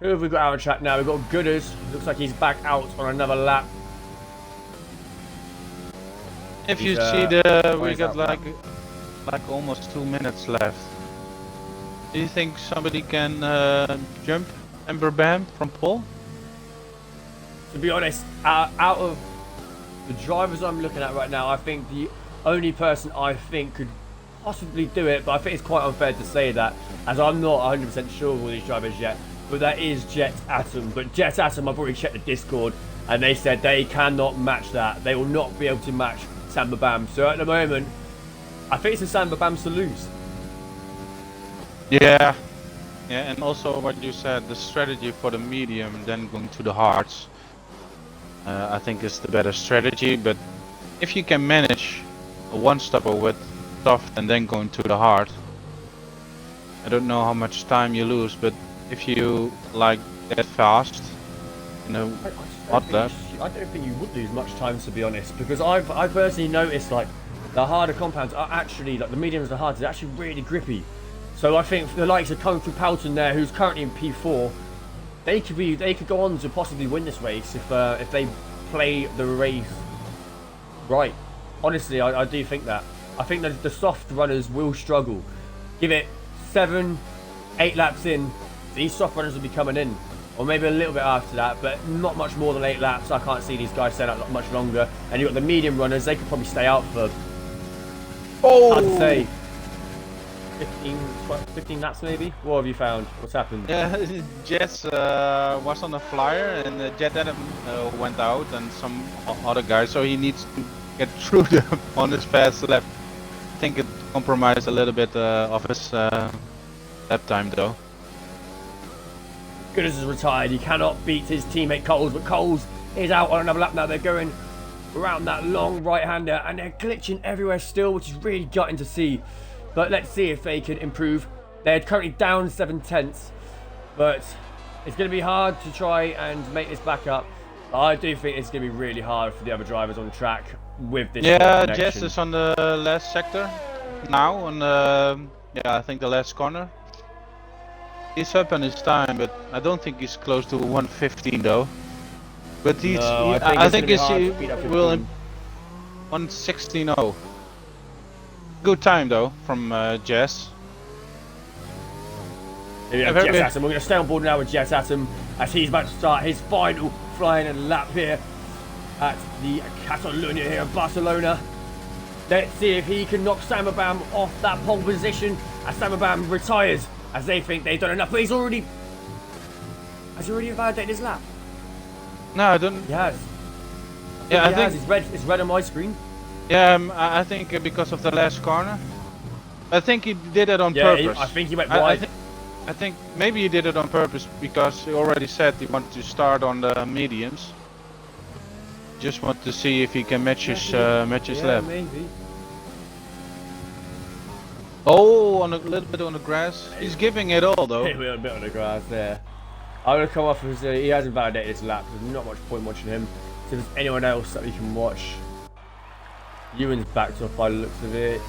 Who have we got out of track now? We've got Gooders. Looks like he's back out on another lap. If you see we got like almost 2 minutes left. Do you think somebody can jump Ember Bam from pole? To be honest, out of the drivers I'm looking at right now, I think the only person I think could possibly do it, but I think it's quite unfair to say that, as I'm not 100% sure of all these drivers yet, but that is Jet Atom. But Jet Atom, I've already checked the Discord, and they said they cannot match that. They will not be able to match Samba Bam. So at the moment, I think it's a Samba Bam's to lose. Yeah, and also what you said, the strategy for the medium, then going to the hards, I think is the better strategy. But if you can manage a one-stopper with soft and then going to the hard, I don't know how much time you lose, but if you like that fast, you know, hot lap. I don't think you would lose much time, to be honest, because I've personally noticed like the harder compounds are actually, like the mediums and the hards, are actually really grippy. So I think the likes of Kung Fu Palton there, who's currently in P4, they could go on to possibly win this race if they play the race right. Honestly, I do think that. I think that the soft runners will struggle. Give it 7, 8 laps in, these soft runners will be coming in. Or maybe a little bit after that, but not much more than 8 laps. I can't see these guys staying out much longer. And you've got the medium runners, they could probably stay out for, hard to say, 15 laps maybe? What have you found? What's happened? Yeah, Jess was on a flyer and Jet Adam went out and some other guy, so he needs to get through them on his fast lap. I think it compromised a little bit of his lap time though. Gooders is retired. He cannot beat his teammate Coles, but Coles is out on another lap now. They're going around that long right-hander and they're glitching everywhere still, which is really gutting to see. But let's see if they can improve. They're currently down 7/10, but it's going to be hard to try and make this back up. I do think it's going to be really hard for the other drivers on track with this. Yeah, Jess is on the last sector now, on I think the last corner. He's up on his time, but I don't think he's close to 1:15 though. But he's, no, I think he will 1:16.0. Good time though from Jess. Here we have Jet Atom. We're going to stay on board now with Jet Atom as he's about to start his final flying lap here at the Catalonia here in Barcelona. Let's see if he can knock Samba Bam off that pole position as Samba Bam retires, as they think they've done enough. But has he already invalidated his lap? No, I don't. He has. Yeah, I think it's red on my screen. Yeah, I think because of the last corner. I think he did it on purpose. I think he went wide. I think maybe he did it on purpose because he already said he wanted to start on the mediums. Just want to see if he can match his lap. Maybe. Oh, on a little bit on the grass. He's giving it all though. A little bit on the grass there. I'm going to come off as he hasn't validated his lap. There's not much point watching him. So if there's anyone else that we can watch. Ewan's backed off by the looks of it.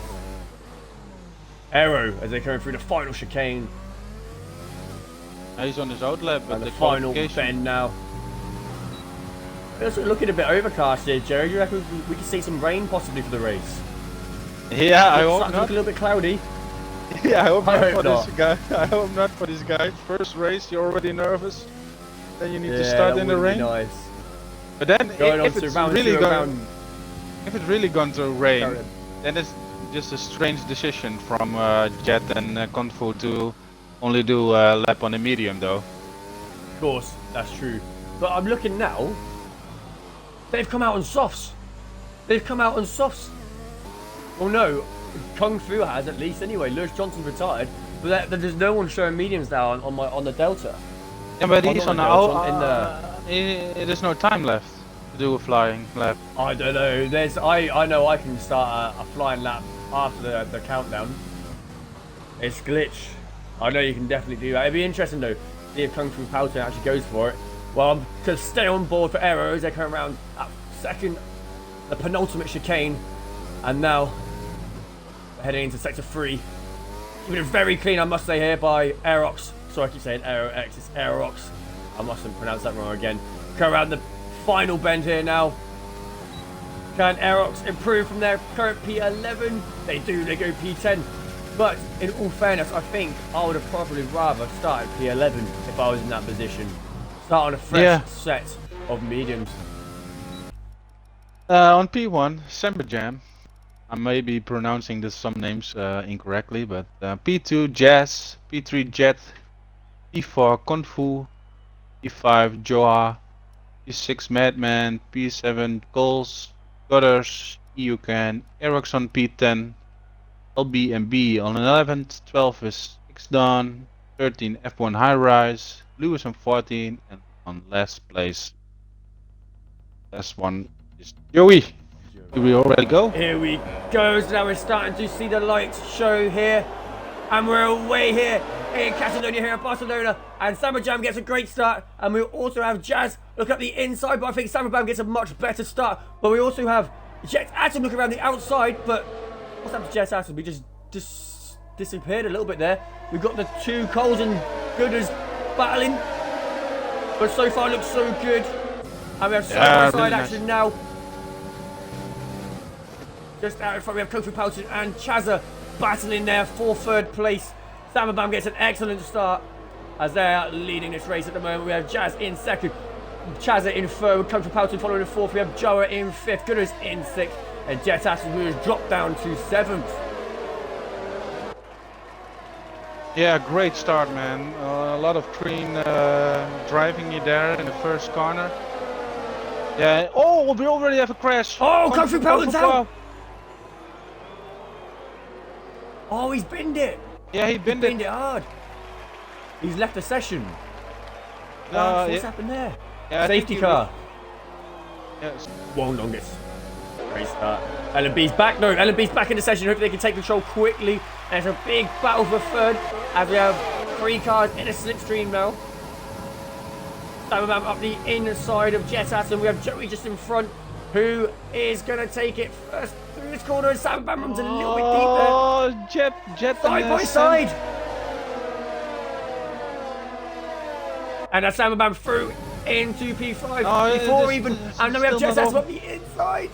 Aero as they're coming through the final chicane. He's on his outlap, but And the final bend now. It's looking a bit overcast here, Jerry. Do you reckon we could see some rain possibly for the race? Yeah, I hope It's not. a little bit cloudy. Yeah, I hope not for not. this guy. I hope not for this guy. First race, you're already nervous. Then you need to Yeah, start that in the would be rain. Nice. But then, if it's really going to rain, then it's just a strange decision from Jet and Kung Fu to only do a lap on the medium though. Of course, that's true. But I'm looking now. They've come out on softs. Well, no, Kung Fu has at least anyway. Lewis Johnson's retired, but there's no one showing mediums now on the Delta. Yeah, but he's on the Delta, there's no time left to do a flying lap. I don't know. I know I can start a flying lap after the countdown. It's glitch. I know you can definitely do that. It'd be interesting though, see if Kung Fu Palton actually goes for it. Well, I'm going to stay on board for Aero as they come around at second, the penultimate chicane, and now we're heading into sector 3. Keeping it very clean, I must say here, by Aerox Sorry, I keep saying Aero X. It's Aerox. I mustn't pronounce that wrong again. Go around the final bend here now. Can Aerox improve from their current P11? They do. They go P10. But in all fairness, I think I would have probably rather started P11 if I was in that position. Start on a fresh set of mediums. On P1, Jam. I may be pronouncing some names incorrectly, but P2 Jazz, P3 Jet, P4 Kung Fu, P5 Joa, P6 Madman, P7 Goals, Gutters, Eucan, Aerox on P10, LB and B on 11th, 12 is X-Dawn, 13 F1 High Rise, Lewis on 14, and on last place, last one is Joey. Do we already go? Here we go. So now we're starting to see the lights show here. And we're away here in Catalonia here in Barcelona. And Jam gets a great start. And we also have Jazz look up the inside. But I think Bam gets a much better start. But we also have Jet Atom look around the outside. But what's happened to Jet Atom? We just disappeared a little bit there. We've got the two Coles and Gooders battling. But so far looks so good. And we have side-by-side action now. Just out in front we have Kofi Pelton and Chazza battling there for third place. Bam gets an excellent start as they are leading this race at the moment. We have Jazz in second, Chazza in third, Kofi Pelton following in fourth. We have Joa in fifth, Gooders in sixth, and Jet Atom who has dropped down to seventh. Yeah, great start, man. A lot of clean driving you there in the first corner. Yeah. Oh, we already have a crash. Oh, Kofi Pelton's out. Oh, he's binned it. Yeah, he binned it hard. He's left the session. What's happened there? Yeah, safety car. Yes. Wong longest. Great start. LMB's back. No, LMB's back in the session. Hopefully they can take control quickly. And it's a big battle for third as we have 3 cars in a slipstream now. Bam up the inside of Jet Atom. We have Joey just in front, who is going to take it first through this corner. And Bam runs a little bit deep there. Oh, Jet side by side. And that's Bam through into P5 before even. And then we have Jet Atom up the inside.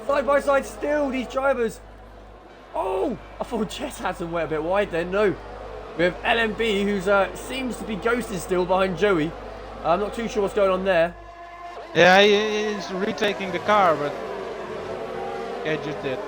Side by side still, these drivers. Oh, I thought Jet Atom went a bit wide then. No. We have LMB, who seems to be ghosted still behind Joey. I'm not too sure what's going on there. Yeah, he's retaking the car, but yeah, just did.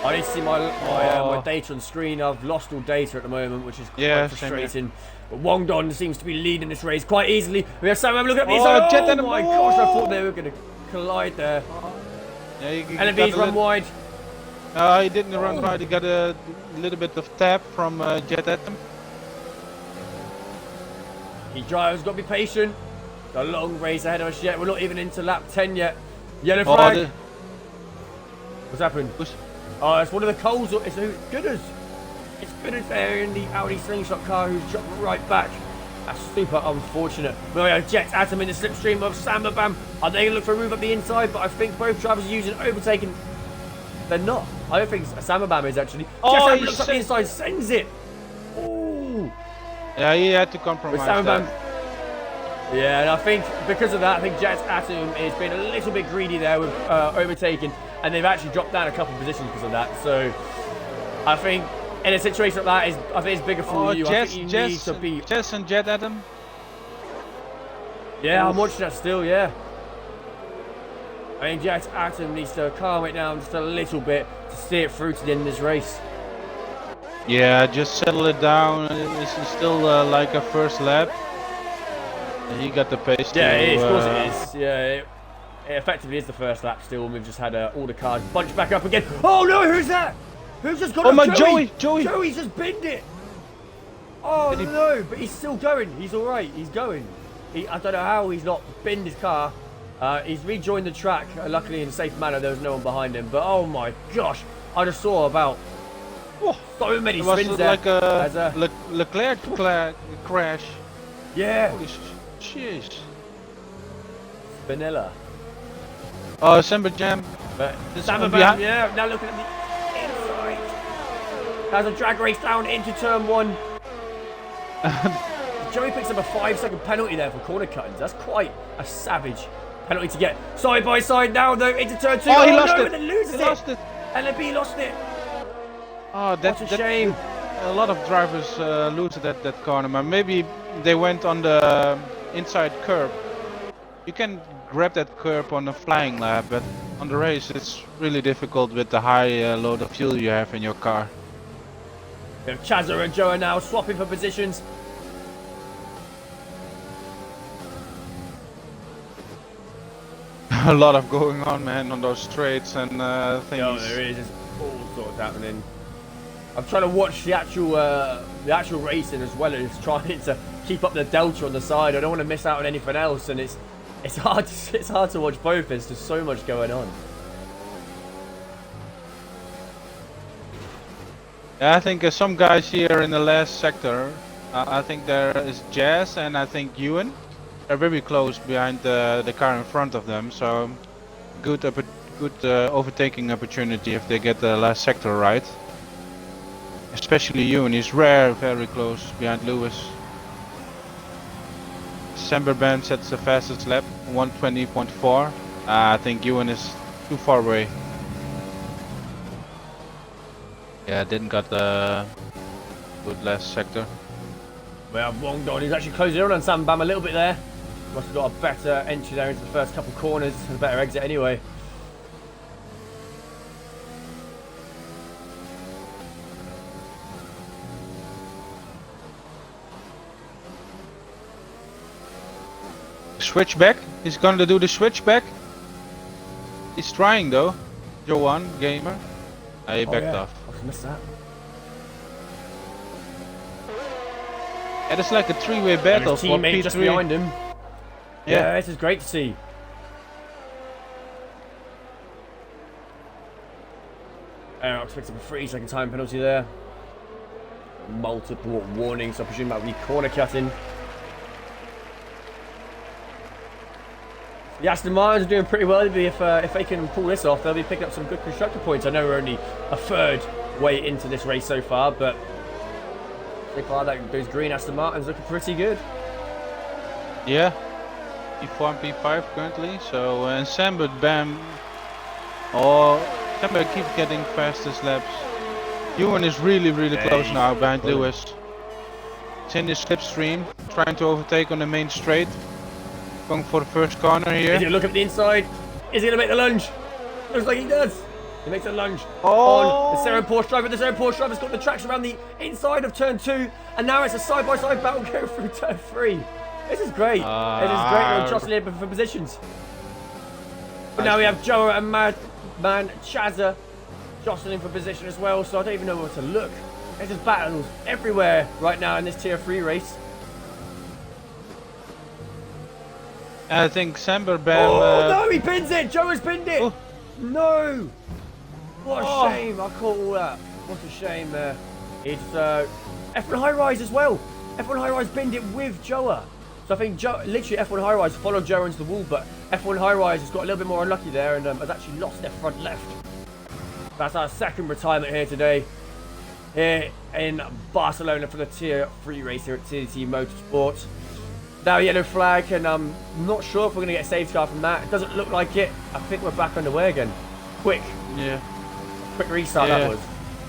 I need to see my data on screen. I've lost all data at the moment, which is quite frustrating. But Wong Don seems to be leading this race quite easily. We have Sam look at me. Oh my gosh, I thought they were going to collide there. Yeah, LMB's run wide. He didn't run wide. He got a little bit of tap from Jet Atom. He driver's got to be patient. A long race ahead of us yet. We're not even into lap 10 yet. Yellow flag. What's happened? Oh, it's one of the Coles. It's Gooders. It's Gooders there in the Audi Slingshot car who's dropped right back. That's super unfortunate. We have Jet Atom in the slipstream of Bam. Are they going to look for a move up the inside? But I think both drivers are using overtaking. They're not. I don't think Bam is actually. Oh, Jet looks up the inside, sends it. Ooh. Yeah, he had to compromise that. Yeah, and I think because of that, I think Jet Atom is being a little bit greedy there with overtaking, and they've actually dropped down a couple of positions because of that. So I think in a situation like that, I think it's bigger for you. I think you need to be. Jess and Jet Atom. Yeah, I'm watching that still. Yeah. I mean, Jet Atom needs to calm it down just a little bit to see it through to the end of this race. Yeah, just settle it down. This is still like a first lap. And he got the pace. Yeah, it is. Of course it is. Yeah, it effectively is the first lap still. And we've just had all the cars bunched back up again. Oh no, who's that? Who's just got up? Oh my, Joey! Joey's just binned it. Oh no, but he's still going. He's all right. He's going. I don't know how he's not binned his car. He's rejoined the track, luckily in a safe manner. There was no one behind him. But oh my gosh, I just saw about so many spins there. Like a Leclerc crash. Yeah. Holy jeez. Vanilla. Oh, Jam. Bam, yeah. Now looking at the inside. There's a drag race down into turn 1. Joey picks up a 5-second penalty there for corner cuttings. That's quite a savage penalty to get. Side by side now, though, into turn 2. Oh, he lost no, it. And then loses He lost it. LB lost it. Oh, What a shame. A lot of drivers lose it at that corner, but maybe they went on the inside curb. You can grab that curb on a flying lap, but on the race it's really difficult with the high load of fuel you have in your car. We have Chazza and Joe are now swapping for positions. A lot of going on, man, on those straights and things. Oh, there is. There's all sorts happening. I'm trying to watch the actual racing as well as trying to keep up the delta on the side. I don't want to miss out on anything else, and it's hard to watch both. There's just so much going on. Yeah, I think some guys here in the last sector. I think there is Jazz and I think Ewan. They're very close behind the car in front of them, so good overtaking opportunity if they get the last sector right. Especially Ewan, he's very close behind Lewis. Samberban sets the fastest lap, 120.4. I think Ewan is too far away. Yeah, didn't got the good last sector. We have Wong Don. He's actually closing in on Sam Bam a little bit there. Must have got a better entry there into the first couple corners and a better exit anyway. Switchback. He's gonna do the switchback. He's trying though. Johan Gamer. He backed off. I missed that. And it's like a three-way battle His for teammate P3. just behind him. Yeah. Yeah, this is great to see. Aerox picks up a 3-second time penalty there. Multiple warnings, I presume that would be corner cutting. The Aston Martins are doing pretty well. If they can pull this off, they'll be picking up some good constructor points. I know we're only a third way into this race so far, but so far those green Aston Martins looking pretty good. Yeah. P4 and P5 currently. So and Sambert Bam. Oh, Sambert keeps getting fastest laps. Ewan is really close now behind Lewis. It's in the slipstream, trying to overtake on the main straight. Going for the first corner here. Is he look at the inside? Is he going to make the lunge? Looks like he does. He makes a lunge Oh. on the Seren Porsche driver. The Seren Porsche driver's got the tracks around the inside of turn 2, and now it's a side-by-side battle going through turn 3. This is great. This is great. We're jostling for positions. But now we have Joe and Madman Chazza jostling for position as well, so I don't even know where to look. There's just battles everywhere right now in this tier 3 race. I think Samber Bam. Oh no, he pins it! Joe has pinned it! Oh. No! What a shame, I caught all that. What a shame there. It's F1 High Rise as well. F1 High Rise pinned it with Joa. So I think literally F1 High Rise followed Joa into the wall, but F1 High Rise has got a little bit more unlucky there and has actually lost their front left. That's our second retirement here today. Here in Barcelona for the tier 3 race here at TTM Motorsport. Now yellow flag, and I'm not sure if we're going to get a safety car from that. It doesn't look like it. I think we're back underway again. Quick restart that was.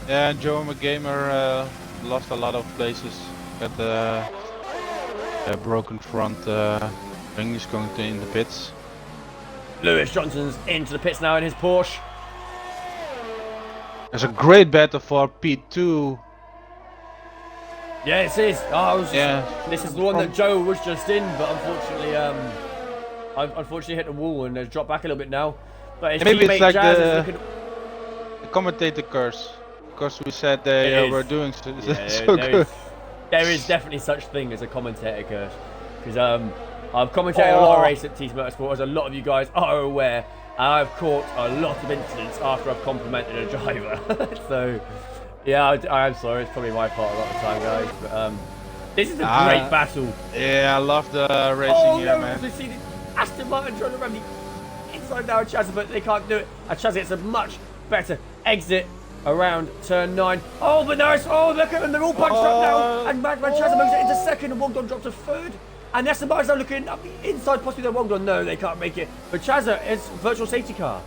Yeah, and Joe McGamer lost a lot of places. Got the broken front ring. He's going to in the pits. Lewis Johnson's into the pits now in his Porsche. There's a great battle for P2. Yeah, it is. This is the one that Joe was just in, but unfortunately, unfortunately hit the wall and has dropped back a little bit now. But his maybe teammate it's like Jazz is looking. the commentator curse, because we said they were doing so good. There is definitely such thing as a commentator curse, because I've commentated a lot of races at TTM Motorsport, as a lot of you guys are aware, and I've caught a lot of incidents after I've complimented a driver. So. Yeah, I'm sorry, it's probably my fault a lot of the time, guys. But this is a great battle. Yeah, I love the racing here, man. We see the Aston Martin trying to run the inside now of Chazza, but they can't do it. And Chazza gets a much better exit. around turn 9. Oh, but nice. Oh, look at them. They're all bunched up now. And Chazza moves it into second, and Wongdon drops to third. And Esteban's now looking up the inside, possibly their Wongdon. No, they can't make it. But Chazza is virtual safety car.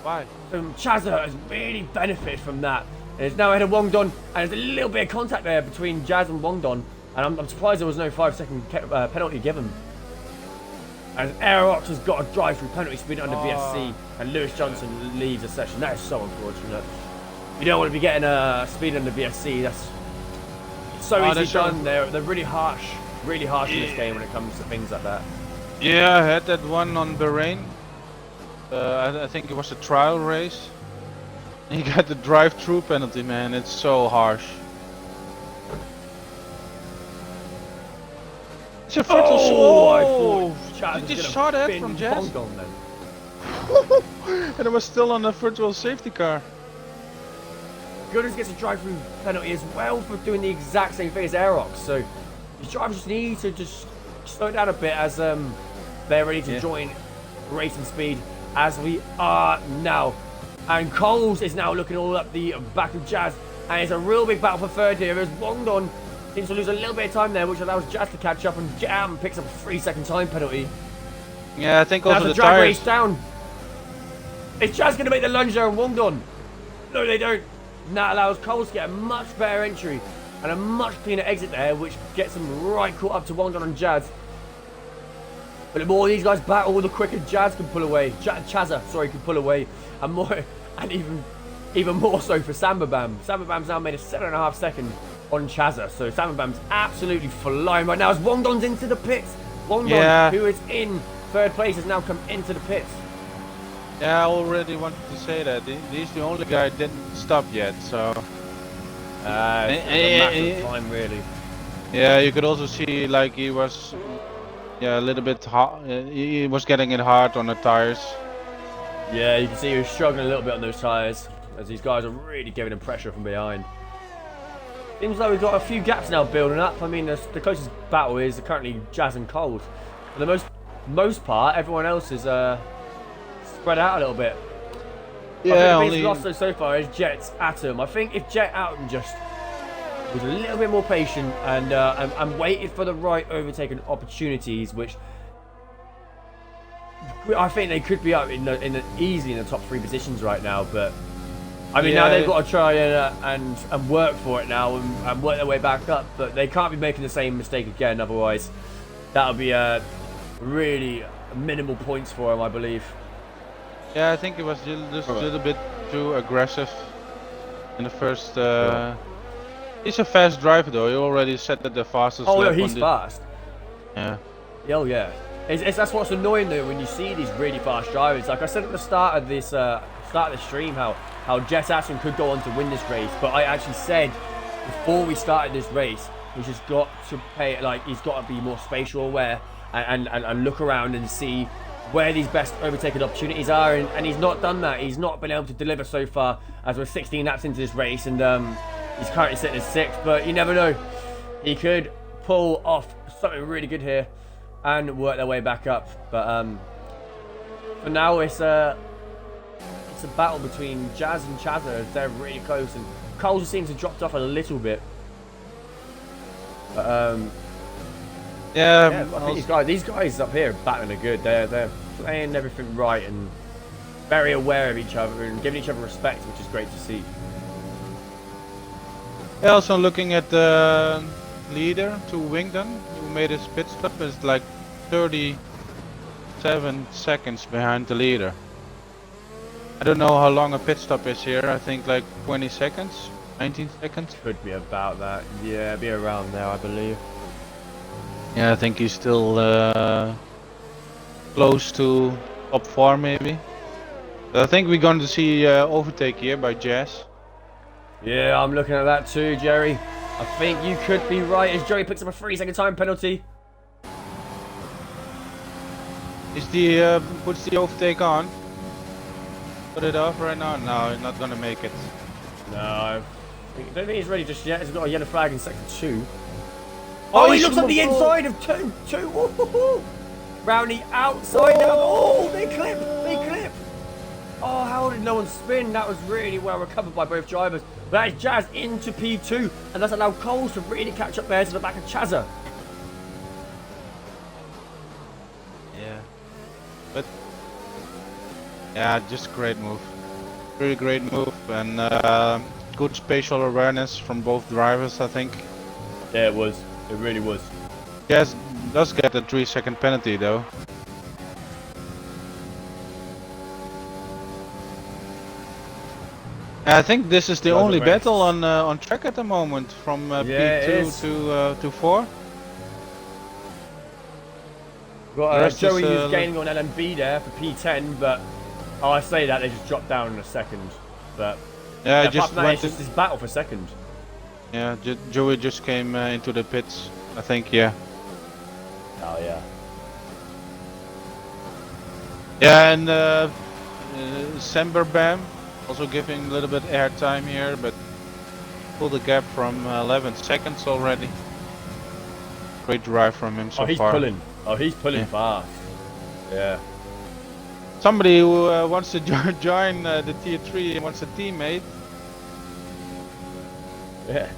Why? Chazza has really benefited from that. And it's now ahead of Wongdon, and there's a little bit of contact there between Jazz and Wongdon. And I'm surprised there was no 5-second penalty given. And Aerox has got a drive through penalty speed under VSC, and Lewis Johnson leads the session. That is so unfortunate. You don't want to be getting a speed under VSC. That's so easily done. They're really harsh in this game when it comes to things like that. Yeah, I had that one on Bahrain. I think it was a trial race. He got the drive-through penalty, man. It's so harsh. It's a virtual. Oh, I thought you just shot at from Jazz. And it was still on the virtual safety car. Goodness gets a drive-through penalty as well for doing the exact same thing as Aerox. So these drivers just need to just slow down a bit as they're ready to join racing speed as we are now. And Coles is now looking all up the back of Jazz, and it's a real big battle for third here as Wongdon seems to lose a little bit of time there, which allows Jazz to catch up, and Jam picks up a 3-second time penalty. Yeah, I think also the drag tires. race down. Is Jazz going to make the lunge there on Wongdon? No, they don't. And that allows Coles to get a much better entry and a much cleaner exit there, which gets them right caught up to Wongdon and Jazz. But the more these guys battle, the quicker Jazz can pull away. Chazza, sorry, can pull away, and more, and even more so for Samba Bam. Samba Bam's now made a 7.5 second on Chazza, so Samba Bam's absolutely flying right now as Wongdon's into the pits. Wongdon, who is in third place, has now come into the pits. Yeah, I already wanted to say that. He's the only guy that didn't stop yet, so... It's a matter of time, really. Yeah, you could also see, like, he was... Yeah, a little bit hot. He was getting it hard on the tires. Yeah, you can see he was struggling a little bit on those tires, as these guys are really giving him pressure from behind. Seems like we've got a few gaps now building up. I mean, the closest battle is currently Jazz and Coles. For the most part, everyone else is spread out a little bit. Yeah, I think the biggest loss so far is Jet's Atom. I think if Jet Atom just was a little bit more patient and waited for the right overtaking opportunities, which I think they could be up easily in the top 3 positions right now. But I mean, now they've got to try and work for it now and work their way back up. But they can't be making the same mistake again, otherwise that'll be really minimal points for them, I believe. Yeah, I think it was just a little bit too aggressive in the first. He's a fast driver though. He already said that the fastest. Oh no, he's fast. Yeah. Oh yeah. That's what's annoying though when you see these really fast drivers. Like I said at the start of this stream, how Jet Atom could go on to win this race, but I actually said before we started this race, he's just got to he's got to be more spatial aware and look around and see where these best overtaking opportunities are, and he's not done that. He's not been able to deliver so far as we're 16 laps into this race, and he's currently sitting at 6th, but you never know. He could pull off something really good here and work their way back up. But for now, it's a battle between Jazz and Chazza. They're really close, and Coles seems to have dropped off a little bit. But I think these guys up here are battling are good. They're playing everything right and very aware of each other and giving each other respect, which is great to see. Yeah, also looking at the leader to Wingdon, who made his pit stop, is like 37 seconds behind the leader. I don't know how long a pit stop is here. I think like 20 seconds, 19 seconds. Could be about that. Yeah, be around there, I believe. Yeah, I think he's still close to top 4 maybe. But I think we're going to see overtake here by Jazz. Yeah, I'm looking at that too, Jerry. I think you could be right as Joey picks up a 3-second time penalty. Is the puts the overtake on? Put it off right now? No, he's not gonna make it. No, I don't think he's ready just yet. He's got a yellow flag in sector 2. Oh, he looks on the inside of turn 2. Round the outside now. Oh, they clip. Oh, how did no one spin? That was really well recovered by both drivers. But that is Jazz into P2, and that's allowed Coles to really catch up there to the back of Chazza. Yeah. But yeah, just a great move. Really great move, and good spatial awareness from both drivers, I think. Yeah, it was. It really was. Jazz does get a 3-second penalty though. I think this is the only battle on track at the moment, from P2 to 4. Got Joey who's gaining on LMB there for P10, but I say that they just dropped down in a second. But yeah, it's just this battle for second. Yeah, Joey just came into the pits, I think. Yeah. Oh yeah. Yeah, and Semberbam also giving a little bit air time here, but pulled the gap from 11 seconds already. Great drive from him so far. He's pulling fast. Yeah. Somebody who wants to join the tier 3 and wants a teammate. Yeah.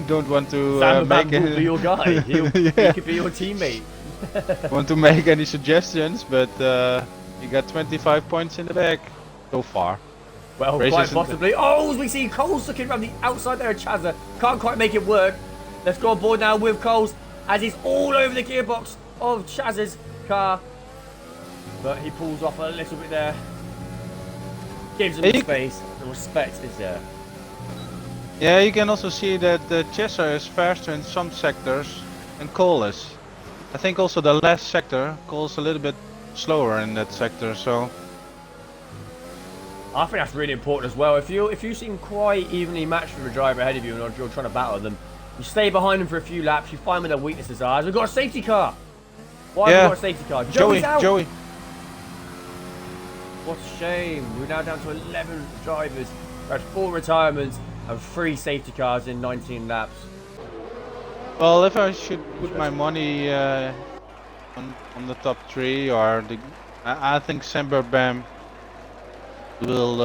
Don't want to make it. Will be your guy. He could be your teammate. Want to make any suggestions, but you got 25 points in the bag so far. Well, quite possibly. Oh, we see Coles looking around the outside there of Chazza. Can't quite make it work. Let's go on board now with Coles as he's all over the gearbox of Chaz's car. But he pulls off a little bit there. Gives him space. The respect is there. Yeah, you can also see that Chesser is faster in some sectors and Cole is. I think also the last sector, Cole's a little bit slower in that sector, so I think that's really important as well. If you seem quite evenly matched with a driver ahead of you and you're trying to battle them, you stay behind them for a few laps, you find where their weaknesses are. We've got a safety car. Why have we got a safety car? Joey's out. Joey. What a shame. We're now down to 11 drivers. We had 4 retirements and 3 safety cars in 19 laps. Well, if I should put my money on the top 3, or I think Semberbam will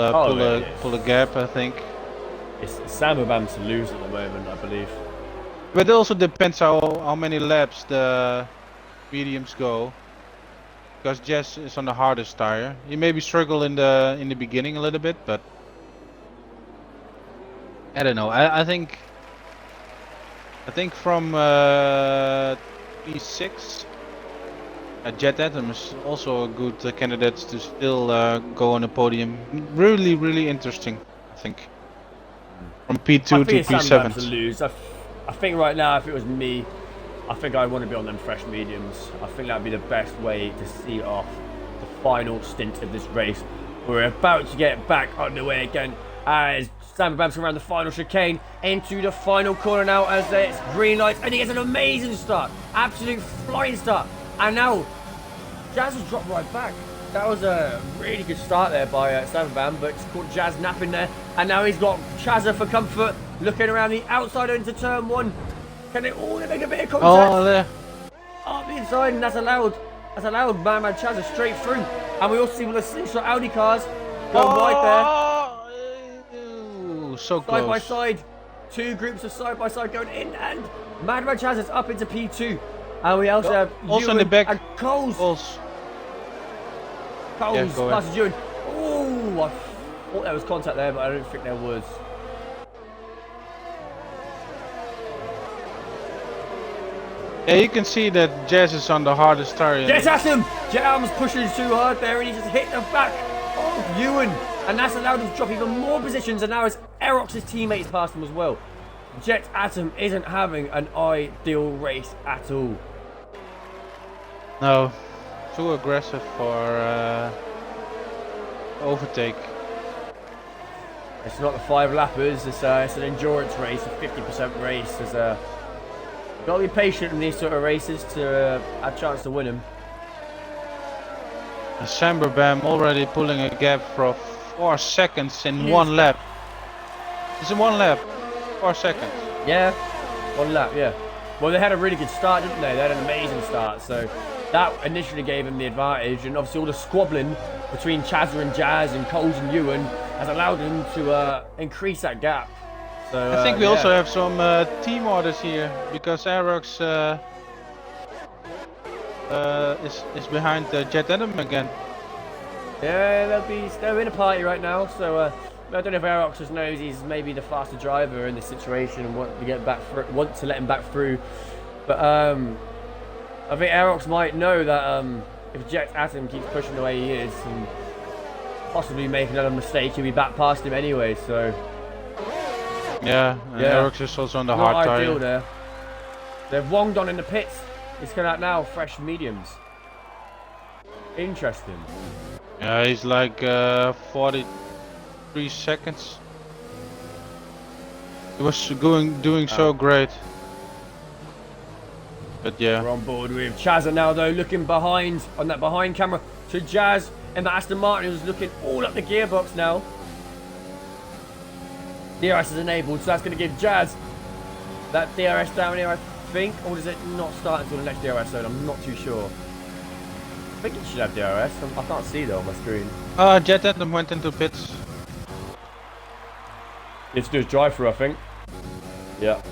pull a gap, I think. It's Semberbam to lose at the moment, I believe. But it also depends how many laps the mediums go, because Jess is on the hardest tire. He maybe struggle in the beginning a little bit, but I don't know. I think from P6, Jet Atom is also a good candidate to still go on the podium. Really, really interesting, I think. From P2 to P7. To lose. I think right now, if it was me, I think I want to be on them fresh mediums. I think that'd be the best way to see off the final stint of this race. We're about to get back underway again as Semberbam's around the final chicane into the final corner now as it's green lights, and he gets an amazing start, absolute flying start, and now Jazz has dropped right back. That was a really good start there by Semberbam, but it's caught Jazz napping there, and now he's got Chazza for comfort, looking around the outside into turn 1. Can they all make a bit of contact? Oh, there. Up the inside, and that's allowed Man Chazza straight through, and we also see one of the slingshot Audi cars go wide there. So close. Side by side, 2 groups of side by side going in, and Madman Chaz is up into P2, and we also have also in the back and Coles passes Ewan. Oh, I thought there was contact there, but I don't think there was. Yeah, you can see that Jazz is on the hardest tire. Get at him! Jet Atom's pushing too hard there, and he just hit the back of Ewan. And that's allowed him to drop even more positions, and now his Aerox's teammates past him as well. Jet Atom isn't having an ideal race at all. No, too aggressive for overtake. It's not the 5 lappers, it's an endurance race, a 50% race. You've got to be patient in these sort of races to have a chance to win them. Semberbam already pulling a gap for 4 seconds in 1 lap. It's in 1 lap, 4 seconds. Yeah, 1 lap, yeah. Well, they had a really good start, didn't they? They had an amazing start, so that initially gave him the advantage, and obviously all the squabbling between Chazza and Jazz and Coles and Ewan has allowed him to increase that gap. So I think we also have some team orders here because Aerox is behind Jet Adam again. Yeah, they're in a party right now. So I don't know if Aerox just knows he's maybe the faster driver in this situation and want to let him back through. But I think Aerox might know that if Jet Atom keeps pushing the way he is and possibly make another mistake, he'll be back past him anyway. So yeah, Aerox is also on the hard not tire. ideal there. They've Wonged on in the pits. He's coming out now, fresh mediums. Interesting. Yeah, he's like 43 seconds. He was doing so great. But yeah. We're on board with Chazza now though, looking behind on that behind camera to Jazz and the Aston Martin who's looking all up the gearbox now. DRS is enabled, so that's going to give Jazz that DRS down here, I think, or does it not start until the next DRS zone? I'm not too sure. I think it should have DRS. I can't see though on my screen. Jet Anthem went into pits. Let's do his drive through, I think. Yeah.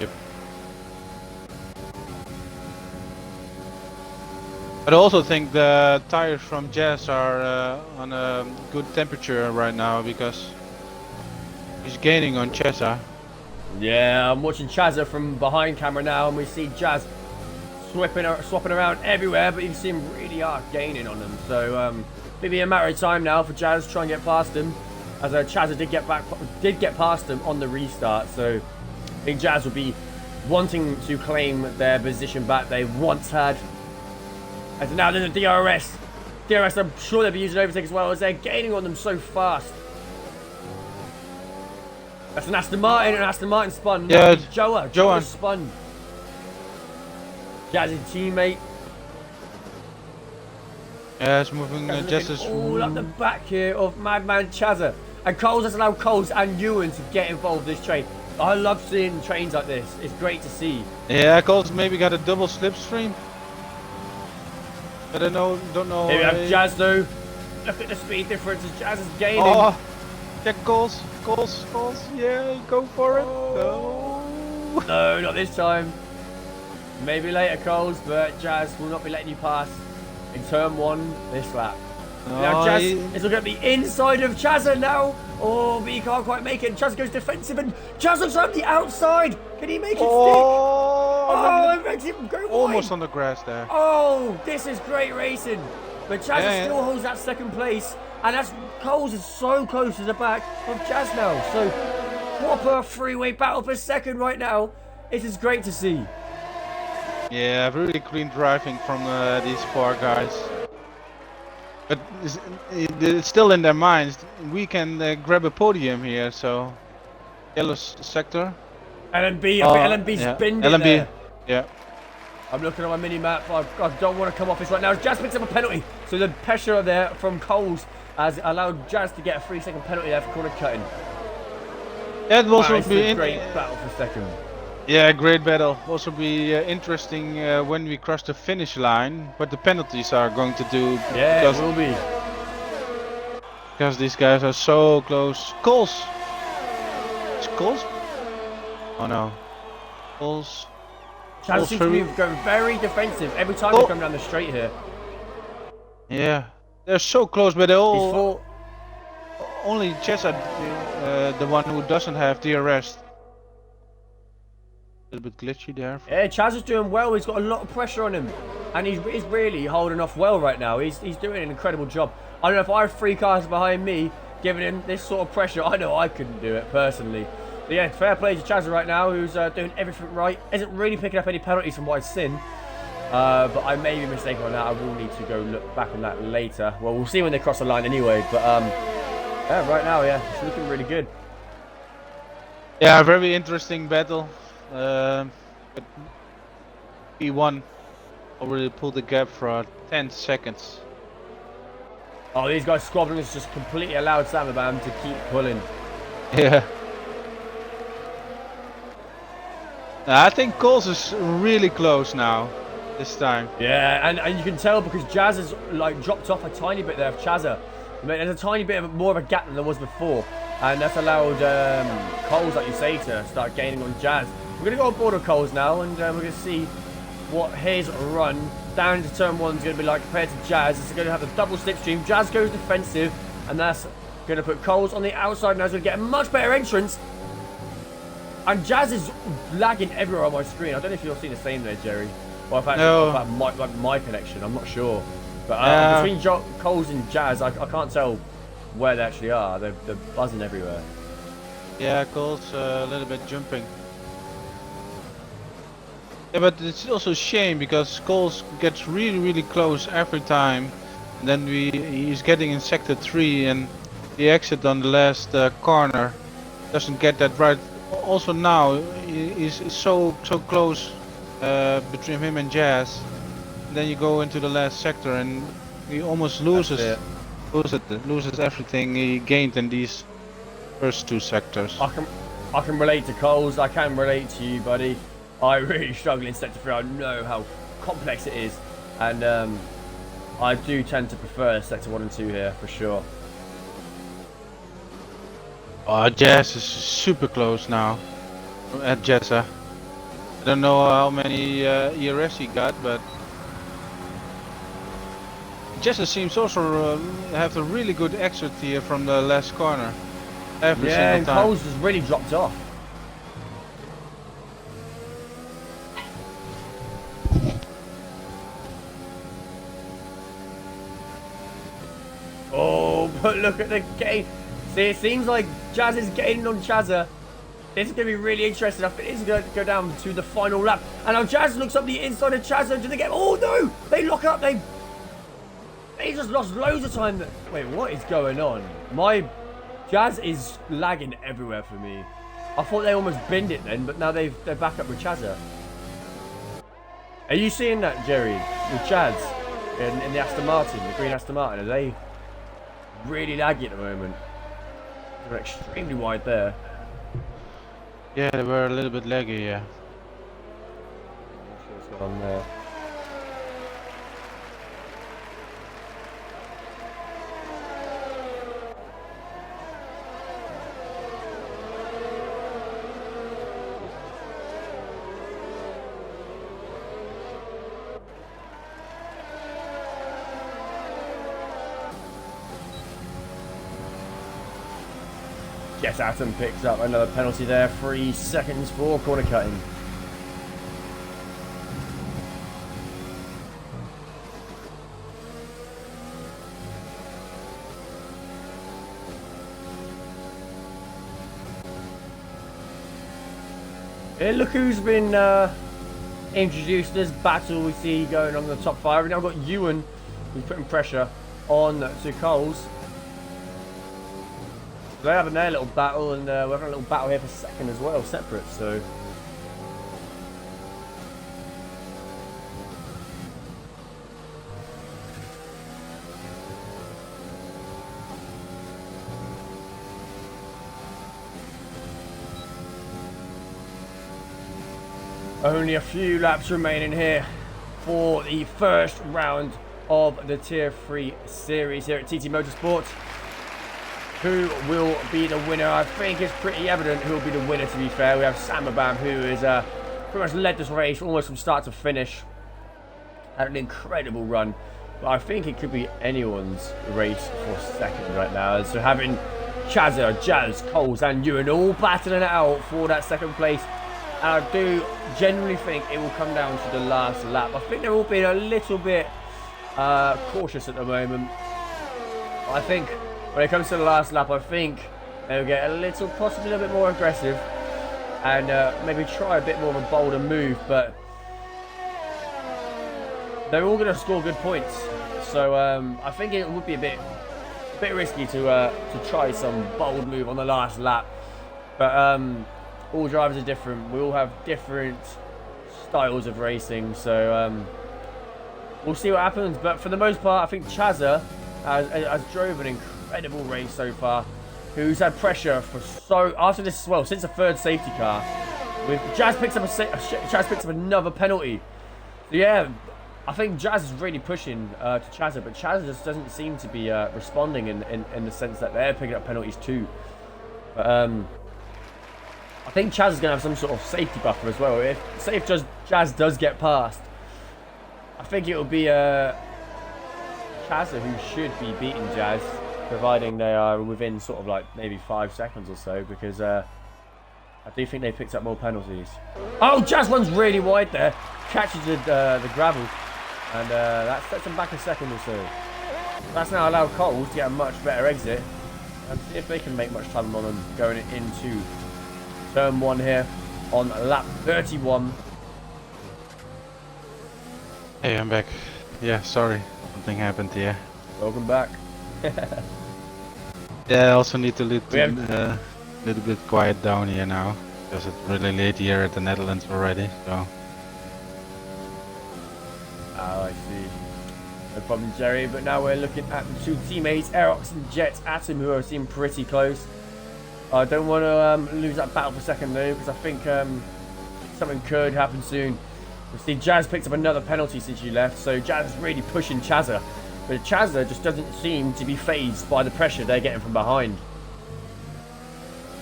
Yep. But I also think the tires from Jazz are on a good temperature right now because he's gaining on Chazza. Yeah, I'm watching Chazza from behind camera now, and we see Jazz swapping around everywhere, but you can see him really are gaining on them. So maybe a matter of time now for Jazz to try and get past him, as Chazza did get past him on the restart. So I think Jazz will be wanting to claim their position back they once had. And now then the DRS. I'm sure they'll be using overtake as well as they're gaining on them so fast. That's an Aston Martin, and Aston Martin spun. Yeah, Joa spun. Jazz's teammate. Yeah, it's moving just as all up the back here of Madman Chazza. And Coles has allowed Coles and Ewan to get involved in this train. I love seeing trains like this. It's great to see. Yeah, Coles maybe got a double slipstream. But I don't know. Here we have Jazz though. Look at the speed difference as Jazz is gaining. Oh, check Coles. Yeah, go for it. No, not this time. Maybe later, Coles, but Jazz will not be letting you pass in turn one this lap. Now Jazz is looking at the inside of Chazza now. Oh, but he can't quite make it. Chazza goes defensive and Chazza looks on the outside. Can he make it stick? Oh, it makes him go almost wide. on the grass there. Oh, this is great racing. But Chazza still holds that second place. And that's Coles is so close to the back of Jazz now. So proper freeway battle for second right now. It is great to see. Yeah, really clean driving from these four guys. But it's still in their minds. We can grab a podium here, so yellow sector. LMB, I think LMB's been there. Yeah. I'm looking at my mini map. I don't want to come off this right now. Jazz picks up a penalty, so the pressure there from Coles has allowed Jazz to get a 3-second penalty there for corner cutting. Yeah, it will also be a great battle for second. Yeah, great battle. Also be interesting when we cross the finish line, what the penalties are going to do. Yeah, it will be. Because these guys are so close. Coles! It's Coles? Oh no. Coles. Chaz seems to be going very defensive every time they come down the straight here. Yeah. They're so close, but they all... Only Chessa, the one who doesn't have DRS. A little bit glitchy there. Yeah, Chaz is doing well. He's got a lot of pressure on him, and he's really holding off well right now. He's doing an incredible job. I don't know if I have 3 cars behind me giving him this sort of pressure. I know I couldn't do it personally. But yeah, fair play to Chaz right now, who's doing everything right. Isn't really picking up any penalties from what I've seen. But I may be mistaken on that. I will need to go look back on that later. Well, we'll see when they cross the line anyway. But yeah, right now, yeah, it's looking really good. Yeah, very interesting battle. But P1 already pulled the gap for 10 seconds. Oh, these guys squabbling has just completely allowed Samabam to keep pulling. Yeah. I think Coles is really close now, this time. Yeah, and you can tell because Jazz has like dropped off a tiny bit there of Chazza. I mean, there's a tiny bit more of a gap than there was before, and that's allowed Coles, like you say, to start gaining on Jazz. We're gonna go on board with Coles now, and we're gonna see what his run down into turn 1 is going to be like compared to Jazz. It's going to have the double slipstream. Jazz goes defensive, and that's going to put Coles on the outside. Now he's going to get a much better entrance. And Jazz is lagging everywhere on my screen. I don't know if you're seeing the same there, Jerry. Or if actually my connection, I'm not sure. But between Coles and Jazz, I can't tell where they actually are. They're buzzing everywhere. Yeah, Coles a little bit jumping. Yeah, but it's also a shame because Coles gets really close every time. And then he's getting in sector 3 and the exit on the last corner doesn't get that right. Also now he's so close between him and Jazz. And then you go into the last sector and he almost loses everything he gained in these first 2 sectors. I can relate to Coles. I can relate to you, buddy. I really struggle in sector 3. I know how complex it is, and I do tend to prefer sector 1 and 2 here for sure. Jazz is super close now at Jessa. I don't know how many ERS he got, but Jessa seems also have a really good exit here from the last corner. Every single time. Yeah, and Coles has really dropped off. Oh, but look at the game. See, it seems like Jazz is gaining on Chazza. This is going to be really interesting. I think this is going to go down to the final lap. And now Jazz looks up the inside of Chazza. Do they get... Oh, no! They lock up. They just lost loads of time. Wait, what is going on? My Jazz is lagging everywhere for me. I thought they almost binned it then, but now they're back up with Chazza. Are you seeing that, Jerry? With Jazz in the Aston Martin, the green Aston Martin? Are they really laggy at the moment? They're extremely wide there. Yeah, they were a little bit laggy, yeah. I'm not sure what's going on there. Yes, Atom picks up another penalty there. 3 seconds for corner cutting. Hey, look who's been introduced to this battle we see going on in the top 5. We've now got Ewan who's putting pressure on to Coles. They're having their little battle, and we're having a little battle here for second as well, separate, so... Only a few laps remaining here for the first round of the Tier 3 series here at TT Motorsports. Who will be the winner? I think it's pretty evident who will be the winner, to be fair. We have Sam Abam, who is pretty much led this race almost from start to finish. Had an incredible run. But I think it could be anyone's race for second right now. So having Chazza, Jazz, Coles and Ewan all battling it out for that second place. And I do genuinely think it will come down to the last lap. I think they're all being a little bit cautious at the moment. I think when it comes to the last lap, I think they'll get a little, possibly a bit more aggressive and maybe try a bit more of a bolder move, but they're all going to score good points. So I think it would be a bit risky to try some bold move on the last lap. But all drivers are different. We all have different styles of racing, so we'll see what happens. But for the most part, I think Chazza has drove an incredible race so far, who's had pressure for after this as well, since the third safety car, With Jazz picks up Jazz picks up another penalty. So yeah, I think Jazz is really pushing to Chazza, but Chazza just doesn't seem to be responding in the sense that they're picking up penalties too. But I think Chaz is going to have some sort of safety buffer as well. If Jazz does get past, I think it will be Chazza who should be beating Jazz, providing they are within sort of like maybe 5 seconds or so, because I do think they picked up more penalties. Oh, Jazz runs really wide there, catches the gravel, and that sets him back a second or so. That's now allowed Coles to get a much better exit, and see if they can make much time on them going into turn 1 here on lap 31. Hey, I'm back. Yeah, sorry, something happened here. Welcome back. Yeah, I also need to little bit quiet down here now, because it's really late here at the Netherlands already. So. Oh, I see. No problem, Jerry. But now we're looking at the two teammates, Aerox and Jet Atom, who are seen pretty close. I don't want to lose that battle for a second though, because I think something could happen soon. We see Jazz picked up another penalty since you left, so Jazz is really pushing Chazza. But Chazza just doesn't seem to be fazed by the pressure they're getting from behind.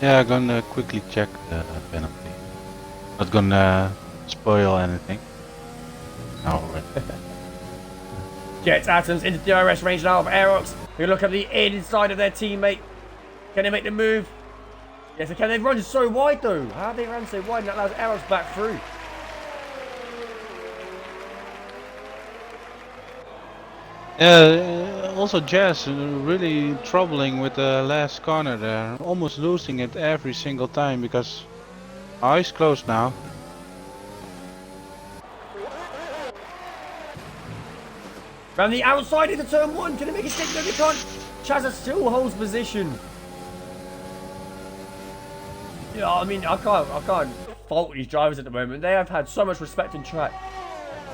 Yeah, I'm gonna quickly check the penalty. Not gonna spoil anything. No, Jet Atoms into DRS range now of Aerox. We look at the inside of their teammate. Can they make the move? Yes, they can. They've run so wide though. How have they run so wide? And that allows Aerox back through. Also Jazz really troubling with the last corner there. Almost losing it every single time because eyes closed now. Round the outside into turn 1. Can they make a stick? No, they can't. Chazza still holds position. Yeah, I mean, I can't fault these drivers at the moment. They have had so much respect in track.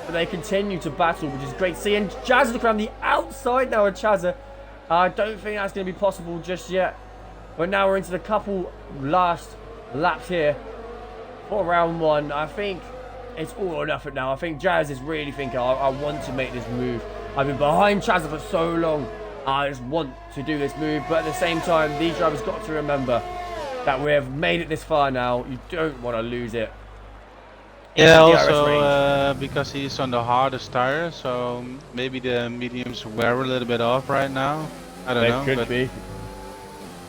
But they continue to battle, which is great to see. And Jazz looking around the outside now of Chazza. I don't think that's going to be possible just yet. But now we're into the couple last laps here for round 1. I think it's all or nothing now. I think Jazz is really thinking, I want to make this move. I've been behind Chazza for so long. I just want to do this move. But at the same time, these drivers got to remember that we have made it this far now. You don't want to lose it. Yeah, also because he's on the hardest tire, so maybe the mediums wear a little bit off right now. I don't know. It could be.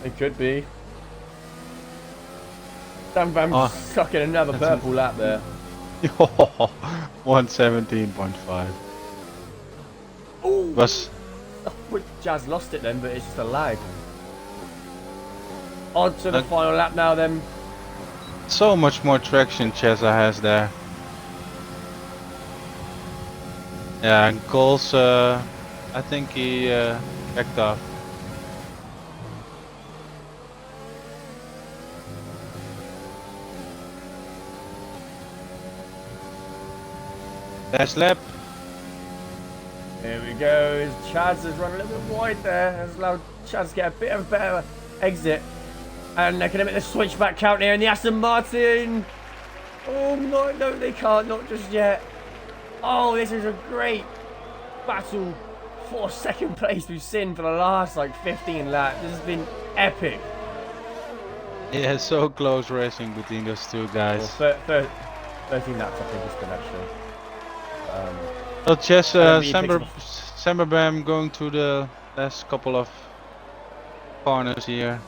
It could be. Sam Van's stuck in another purple lap there. 117.5. Ooh. Was Jazz lost it then, but it's just a lag. On to the final lap now then. so much more traction Chesa has there. Yeah, and Cole's, I think he backed off. Last lap. Here we go. Chaz has run a little bit wide there. Has allowed Chaz to get a bit of a better exit. And they're going to make the switchback count here in the Aston Martin. Oh no, no, they can't. Not just yet. Oh, this is a great battle for second place we've seen for the last like 15 laps. This has been epic. Yeah, so close racing between those two guys. Well, 13 laps I think it's been actually. So Chess, Samberbam going to the last couple of corners here.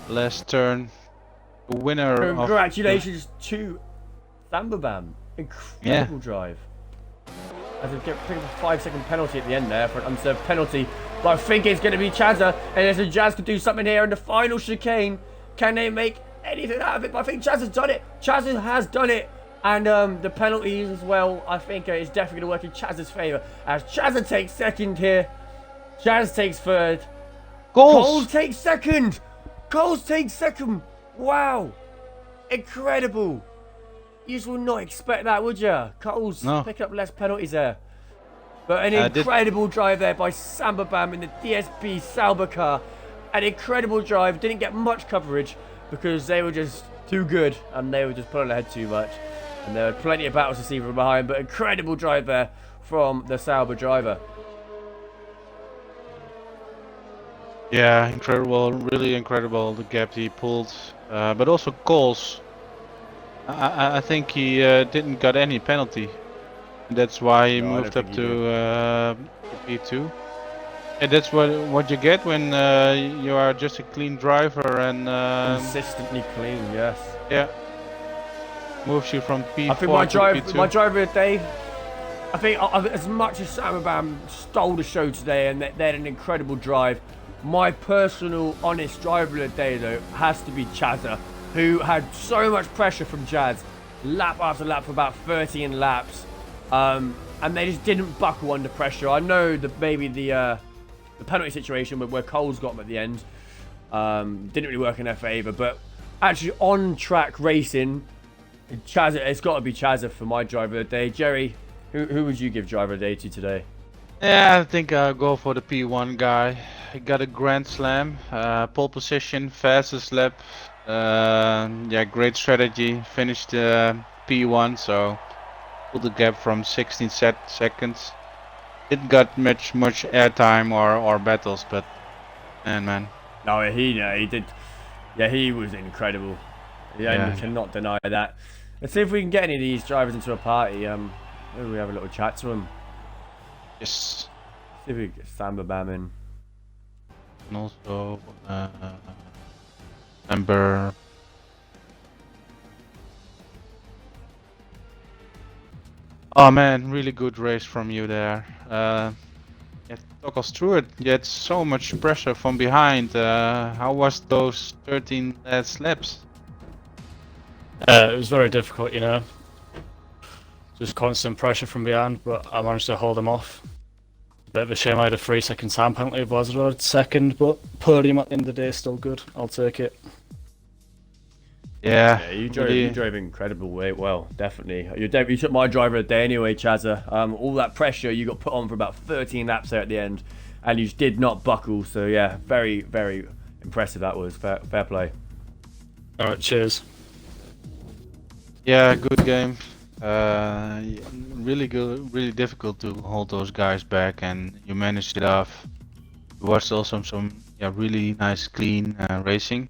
Last turn. The winner. Congratulations to Samberbam. Incredible drive. As they pick up a 5-second penalty at the end there for an unserved penalty. But I think it's going to be Chazza. And as Jazz could do something here in the final chicane. Can they make anything out of it? But I think Chazz has done it. Chazza has done it. And the penalties as well, I think is definitely going to work in Chazza's favour. As Chazza takes second here. Chaz takes third. Coles takes second. Coles takes second. Wow. Incredible. You just would not expect that, would you? Coles pick up less penalties there. But an incredible drive there by Samberbam in the DSP Sauber car. An incredible drive. Didn't get much coverage. because they were just too good and they were just pulling ahead too much. And there were plenty of battles to see from behind, but incredible drive there from the Sauber driver. Yeah, incredible, really incredible the gap he pulled. But also Coles. I think he didn't got any penalty. That's why he No, I don't moved up think he to P2. And that's what you get when you are just a clean driver and Consistently clean, yes. yeah, moves you from P4 I think my to P2. driver of the day, I think as much as Samabam stole the show today and they had an incredible drive, my personal honest driver of the day though has to be Chazza, who had so much pressure from Jazz, lap after lap for about 13 laps, and they just didn't buckle under pressure. I know that maybe the penalty situation where Cole's got them at the end didn't really work in their favour, but actually on track racing, Chazza, it's got to be Chazza for my driver of the day. Jerry, who would you give driver of the day to today? Yeah, I think I'll go for the P1 guy. He got a grand slam, pole position, fastest lap. Yeah, great strategy. Finished P1, so pulled the gap from 16 seconds. Didn't got much airtime or battles, but man. No, he did. Yeah, he was incredible. Yeah, you cannot deny that. Let's see if we can get any of these drivers into a party. Maybe we have a little chat to them. Yes. See if we can get Samba Bam in. And also number. Oh man, really good race from you there. Yeah, talk us through it. You had so much pressure from behind. How was those 13 last laps? It was very difficult, you know. Just constant pressure from behind, but I managed to hold them off. Bit of a shame I had a 3-second time penalty, if I was about second, but podium at the end of the day is still good. I'll take it. Yeah, you drove incredible way. Well, definitely. You took my driver of the day anyway, Chazza. All that pressure you got put on for about 13 laps there at the end, and you did not buckle. So yeah, very, very impressive. That was fair play. All right, cheers. Yeah, good game. Really good, really difficult to hold those guys back, and you managed it off. There was also some really nice, clean racing.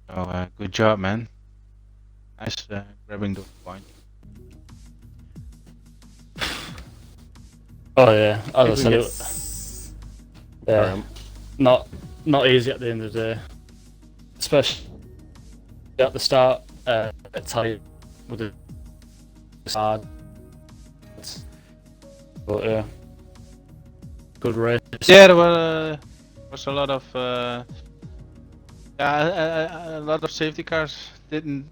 So good job, man. Nice grabbing those points. Oh yeah, as I said, not easy at the end of the day, especially at the start. It's hard with the hard, but yeah, good race. Yeah, there was a lot of a lot of safety cars. Didn't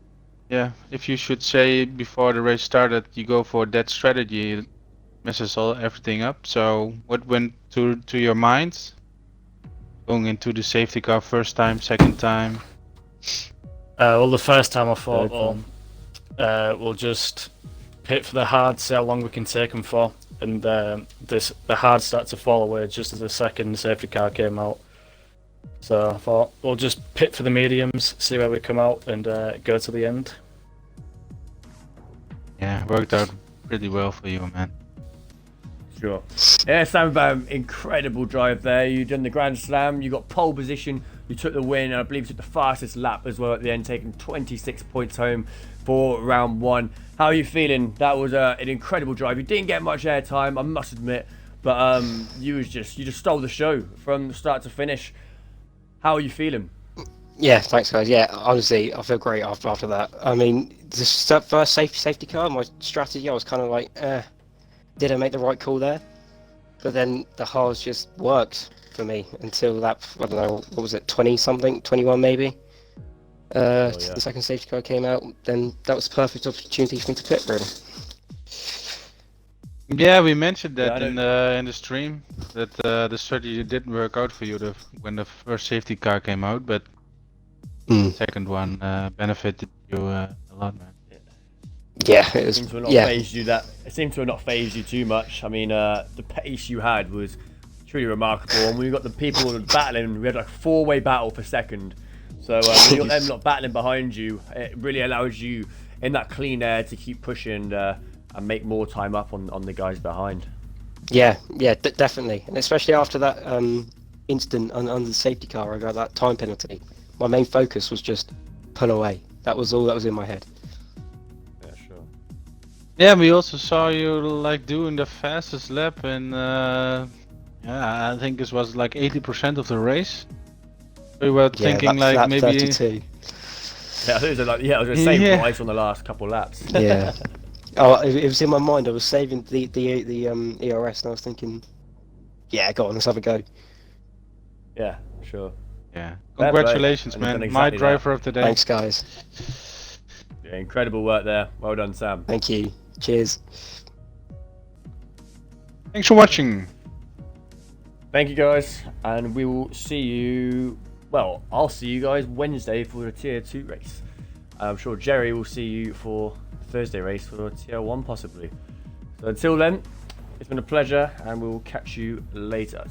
if you should say before the race started, you go for that strategy, it messes everything up. So what went to your mind going into the safety car first time, second time? Well, the first time I thought, we'll just pit for the hard, see how long we can take them for, and the hard started to fall away just as the second safety car came out. So I thought we'll just pit for the mediums, see where we come out, and go to the end. Yeah, worked out pretty well for you, man. Sure. Yeah, Sam, incredible drive there. You done the Grand Slam, you got pole position, you took the win, and I believe you took the fastest lap as well at the end, taking 26 points home for round one. How are you feeling? That was an incredible drive. You didn't get much airtime, I must admit, but you just stole the show from start to finish. How are you feeling? Yeah, thanks guys. Yeah, honestly, I feel great after that. I mean, the first safety car, my strategy, I was kind of like, did I make the right call there? But then the hards just worked for me until that, I don't know, what was it, 20 something, 21 maybe? The second safety car came out, then that was a perfect opportunity for me to pit, really. Yeah, we mentioned that in the stream, that the strategy didn't work out for you when the first safety car came out, but the second one benefited you a lot, man. Yeah, it was. It seemed to have not phased you it seemed to have not phased you too much. I mean, the pace you had was truly remarkable, and we got the people battling. We had like a 4-way battle for second So when you've got them not battling behind you, it really allows you in that clean air to keep pushing and make more time up on the guys behind. Yeah, definitely, and especially after that incident under the safety car, I got that time penalty. My main focus was just pull away. That was all that was in my head. Yeah, sure. Yeah, we also saw you like doing the fastest lap, and yeah, I think it was like 80% of the race. We were thinking like lap maybe. 32. Yeah, I think it was like, I was going to say Yeah. twice on the last couple laps. Yeah. Oh, it was in my mind. I was saving the ERS, and I was thinking, yeah, go on, let's have a go. Yeah, sure. Yeah. Fair play. Congratulations, And you've man. done My exactly driver of the day. Thanks, guys. Yeah, incredible work there. Well done, Sam. Thank you. Cheers. Thanks for watching. Thank you, guys, and we will see you. Well, I'll see you guys Wednesday for the Tier 2 race. I'm sure Jerry will see you for Thursday race for Tier 1 possibly. So until then, it's been a pleasure, and we'll catch you later.